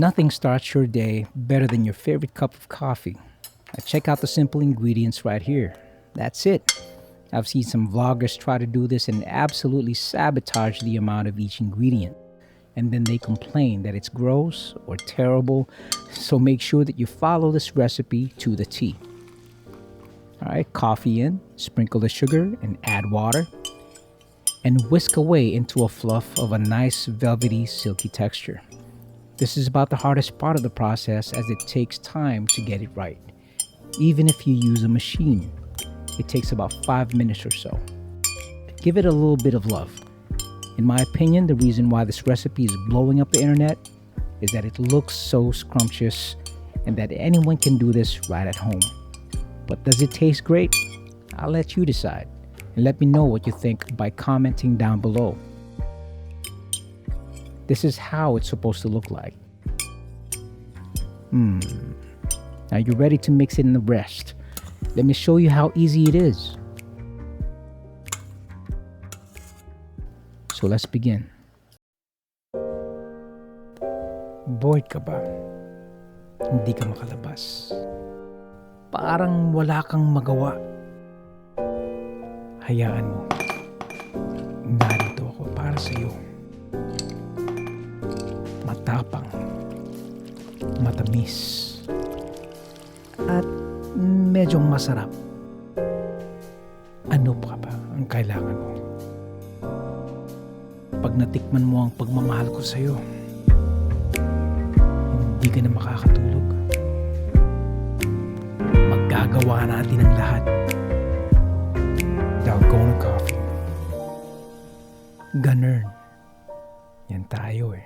Nothing starts your day better than your favorite cup of coffee. Now check out the simple ingredients right here. That's it. I've seen some vloggers try to do this and absolutely sabotage the amount of each ingredient. And then they complain that it's gross or terrible. So make sure that you follow this recipe to the T. Alright, coffee in, sprinkle the sugar and add water. And whisk away into a fluff of a nice velvety, silky texture. This is about the hardest part of the process as it takes time to get it right. Even if you use a machine, it takes about 5 minutes or so. Give it a little bit of love. In my opinion, the reason why this recipe is blowing up the internet is that it looks so scrumptious and that anyone can do this right at home. But does it taste great? I'll let you decide. And let me know what you think by commenting down below. This is how it's supposed to look like. Now you're ready to mix in the rest. Let me show you how easy it is. So let's begin. Bored ka ba? Hindi ka makalabas. Parang wala kang magawa. Hayaan mo. Narito ako para sa iyo. Matapang, matamis, at medyo masarap. Ano pa ba ang kailangan mo? Pag natikman mo ang pagmamahal ko sa'yo, hindi ka na makakatulog. Maggagawa natin ang lahat. Dalgona Coffee. Ganun. Yan tayo eh.